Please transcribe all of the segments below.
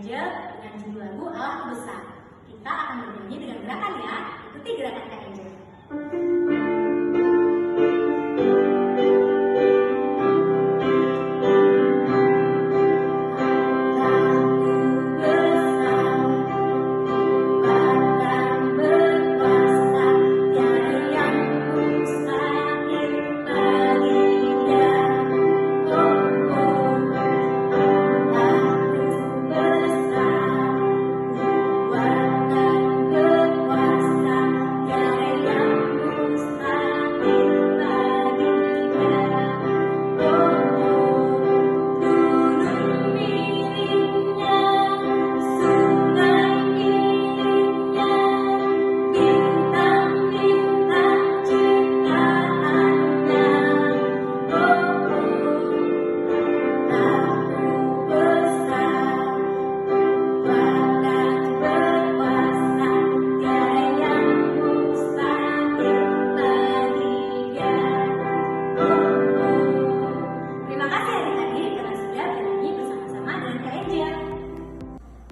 Angel dengan judul lagu Allahku Besar. Kita akan bernyanyi dengan gerakan ya. Ikuti gerakan Kak Angel.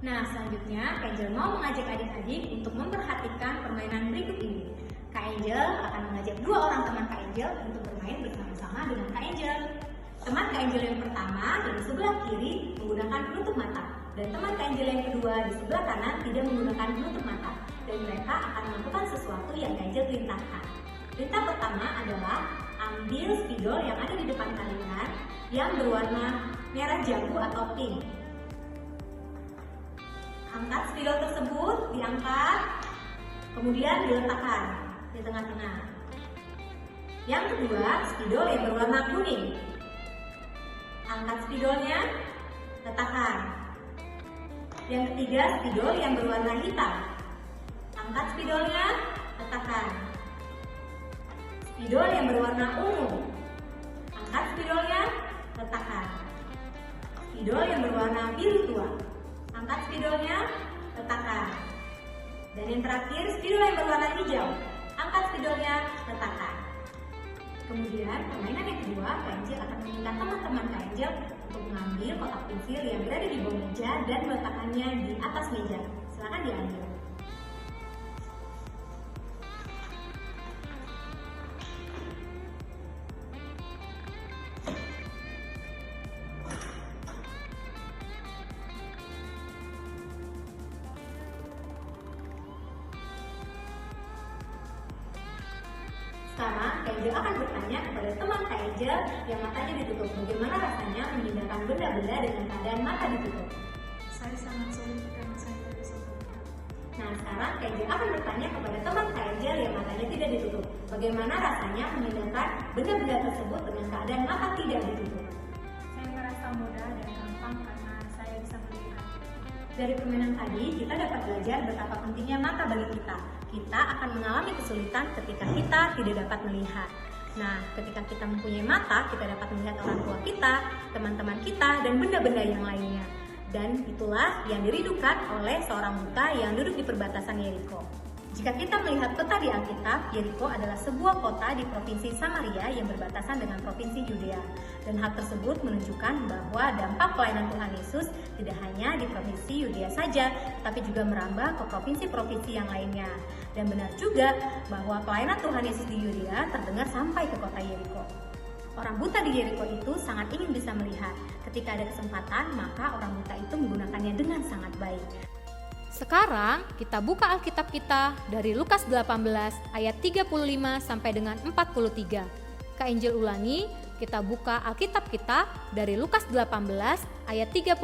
Nah, selanjutnya Kak Angel mau mengajak adik-adik untuk memperhatikan permainan berikut ini. Kak Angel akan mengajak dua orang teman Kak Angel untuk bermain bersama-sama dengan Kak Angel. Teman Kak Angel yang pertama di sebelah kiri menggunakan penutup mata, dan teman Kak Angel yang kedua di sebelah kanan tidak menggunakan penutup mata, dan mereka akan melakukan sesuatu yang Kak Angel perintahkan. Perintah pertama adalah ambil spidol yang ada di depan kalian yang berwarna merah jambu atau pink. Angkat spidol tersebut, diangkat, kemudian diletakkan di tengah-tengah. Yang kedua, spidol yang berwarna kuning. Angkat spidolnya, letakkan. Yang ketiga, spidol yang berwarna hitam. Angkat spidolnya, letakkan. Spidol yang berwarna ungu. Angkat spidolnya, letakkan. Spidol yang berwarna biru tua. Angkat spidolnya, letakkan. Dan yang terakhir, spidol yang berwarna hijau. Angkat spidolnya, letakkan. Kemudian, permainan yang kedua, Kak Angel akan meminta teman-teman Kak Angel untuk mengambil kotak pensil yang berada di bawah meja dan meletakkannya di atas meja. Silakan diambil. Sekarang Kak Angel akan bertanya kepada teman Kak Angel yang matanya ditutup, bagaimana rasanya memindahkan benda-benda dengan keadaan mata ditutup. Saya sangat sulit karena saya tidak bisa melihat. Nah, sekarang Kak Angel akan bertanya kepada teman Kak Angel yang matanya tidak ditutup, bagaimana rasanya memindahkan benda-benda tersebut dengan keadaan mata tidak ditutup. Saya merasa mudah dan gampang karena saya bisa melihat. Dari permainan tadi, kita dapat belajar betapa pentingnya mata bagi kita. Kita akan mengalami kesulitan ketika kita tidak dapat melihat. Nah, ketika kita mempunyai mata, kita dapat melihat orang tua kita, teman-teman kita, dan benda-benda yang lainnya. Dan itulah yang dirindukan oleh seorang buta yang duduk di perbatasan Yeriko. Jika kita melihat peta di Alkitab, Yeriko adalah sebuah kota di provinsi Samaria yang berbatasan dengan provinsi Yudea. Dan hal tersebut menunjukkan bahwa dampak pelayanan Tuhan Yesus tidak hanya di provinsi Yudea saja, tapi juga merambah ke provinsi-provinsi yang lainnya. Dan benar juga bahwa pelayanan Tuhan Yesus di Yudea terdengar sampai ke kota Yeriko. Orang buta di Yeriko itu sangat ingin bisa melihat. Ketika ada kesempatan, maka orang buta itu menggunakannya dengan sangat baik. Sekarang kita buka Alkitab kita dari Lukas 18 ayat 35 sampai dengan 43. Kak Angel ulangi, kita buka Alkitab kita dari Lukas 18 ayat 35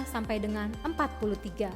sampai dengan 43.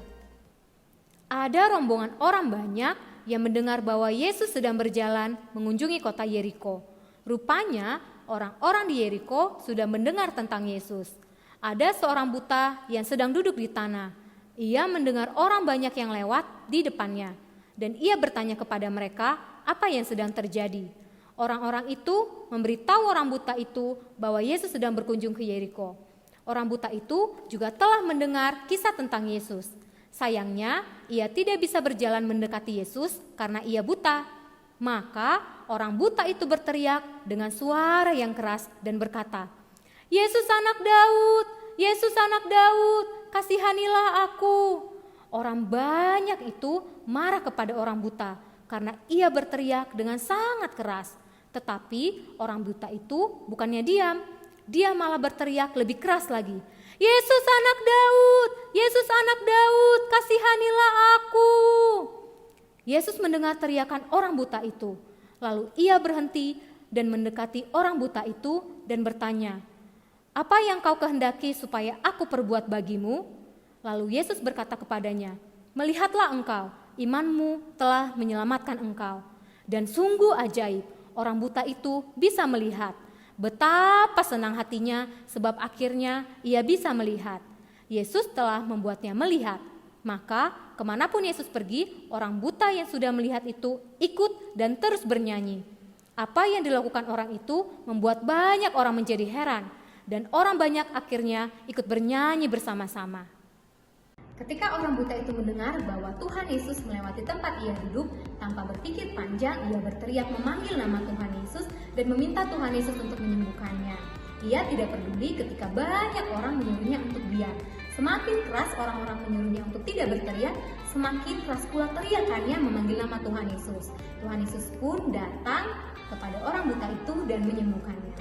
Ada rombongan orang banyak yang mendengar bahwa Yesus sedang berjalan mengunjungi kota Yeriko. Rupanya orang-orang di Yeriko sudah mendengar tentang Yesus. Ada seorang buta yang sedang duduk di tanah. Ia mendengar orang banyak yang lewat di depannya, dan ia bertanya kepada mereka apa yang sedang terjadi. Orang-orang itu memberitahu orang buta itu bahwa Yesus sedang berkunjung ke Yeriko. Orang buta itu juga telah mendengar kisah tentang Yesus. Sayangnya, ia tidak bisa berjalan mendekati Yesus karena ia buta. Maka orang buta itu berteriak dengan suara yang keras dan berkata, "Yesus anak Daud, Yesus anak Daud, kasihanilah aku." Orang banyak itu marah kepada orang buta karena ia berteriak dengan sangat keras. Tetapi orang buta itu bukannya diam, dia malah berteriak lebih keras lagi. "Yesus anak Daud, Yesus anak Daud, kasihanilah aku." Yesus mendengar teriakan orang buta itu. Lalu ia berhenti dan mendekati orang buta itu dan bertanya, "Apa yang kau kehendaki supaya aku perbuat bagimu?" Lalu Yesus berkata kepadanya, "Melihatlah engkau, imanmu telah menyelamatkan engkau." Dan sungguh ajaib, orang buta itu bisa melihat. Betapa senang hatinya sebab akhirnya ia bisa melihat. Yesus telah membuatnya melihat. Maka kemanapun Yesus pergi, orang buta yang sudah melihat itu ikut dan terus bernyanyi. Apa yang dilakukan orang itu membuat banyak orang menjadi heran. Dan orang banyak akhirnya ikut bernyanyi bersama-sama. Ketika orang buta itu mendengar bahwa Tuhan Yesus melewati tempat ia duduk, tanpa berpikir panjang, ia berteriak memanggil nama Tuhan Yesus dan meminta Tuhan Yesus untuk menyembuhkannya. Ia tidak peduli ketika banyak orang menyuruhnya untuk diam. Semakin keras orang-orang menyuruhnya untuk tidak berteriak, semakin keras pula teriakannya memanggil nama Tuhan Yesus. Tuhan Yesus pun datang kepada orang buta itu dan menyembuhkannya.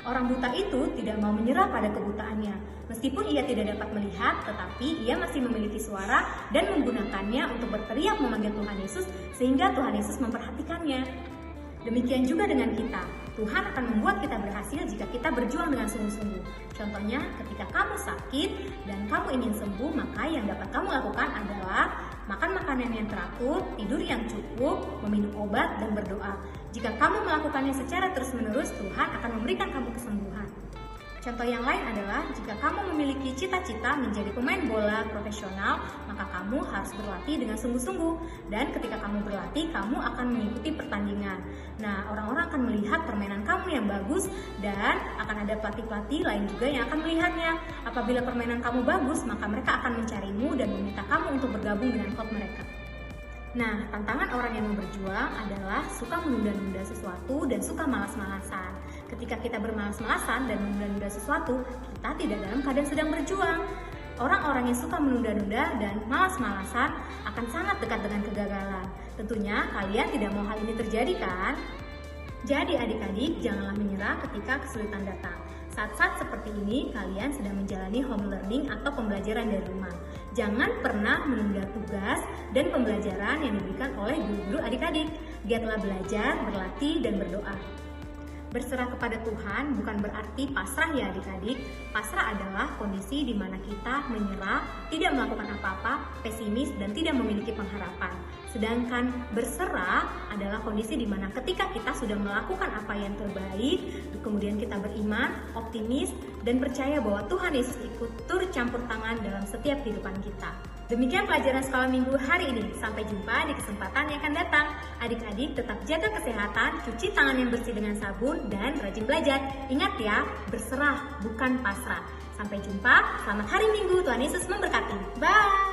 Orang buta itu tidak mau menyerah pada kebutaannya. Meskipun ia tidak dapat melihat, tetapi ia masih memiliki suara dan menggunakannya untuk berteriak memanggil Tuhan Yesus sehingga Tuhan Yesus memperhatikannya. Demikian juga dengan kita. Tuhan akan membuat kita berhasil jika kita berjuang dengan sungguh-sungguh. Contohnya, ketika kamu sakit dan kamu ingin sembuh, maka yang dapat kamu lakukan adalah makan makanan yang teratur, tidur yang cukup, meminum obat, dan berdoa. Jika kamu melakukannya secara terus-menerus, Tuhan akan memberikan kamu kesembuhan. Contoh yang lain adalah jika kamu memiliki cita-cita menjadi pemain bola profesional, maka kamu harus berlatih dengan sungguh-sungguh. Dan ketika kamu berlatih, kamu akan mengikuti pertandingan. Nah, orang-orang akan melihat permainan kamu yang bagus dan akan ada pelatih-pelatih lain juga yang akan melihatnya. Apabila permainan kamu bagus, maka mereka akan mencarimu dan meminta kamu untuk bergabung dengan klub mereka. Nah, tantangan orang yang mau berjuang adalah suka menunda-nunda sesuatu dan suka malas-malasan. Ketika kita bermalas-malasan dan menunda-nunda sesuatu, kita tidak dalam keadaan sedang berjuang. Orang-orang yang suka menunda-nunda dan malas-malasan akan sangat dekat dengan kegagalan. Tentunya kalian tidak mau hal ini terjadi, kan? Jadi adik-adik, janganlah menyerah ketika kesulitan datang. Saat-saat seperti ini, kalian sedang menjalani home learning atau pembelajaran dari rumah. Jangan pernah menunda tugas dan pembelajaran yang diberikan oleh guru-guru adik-adik. Giatlah belajar, berlatih, dan berdoa. Berserah kepada Tuhan bukan berarti pasrah ya adik-adik. Pasrah adalah kondisi di mana kita menyerah, tidak melakukan apa-apa, pesimis, dan tidak memiliki pengharapan. Sedangkan berserah adalah kondisi di mana ketika kita sudah melakukan apa yang terbaik, kemudian kita beriman, optimis, dan percaya bahwa Tuhan Yesus ikut turut campur tangan dalam setiap kehidupan kita. Demikian pelajaran sekolah minggu hari ini. Sampai jumpa di kesempatan yang akan datang. Adik-adik tetap jaga kesehatan, cuci tangan yang bersih dengan sabun, dan rajin belajar. Ingat ya, berserah bukan pasrah. Sampai jumpa, selamat hari Minggu, Tuhan Yesus memberkati. Bye!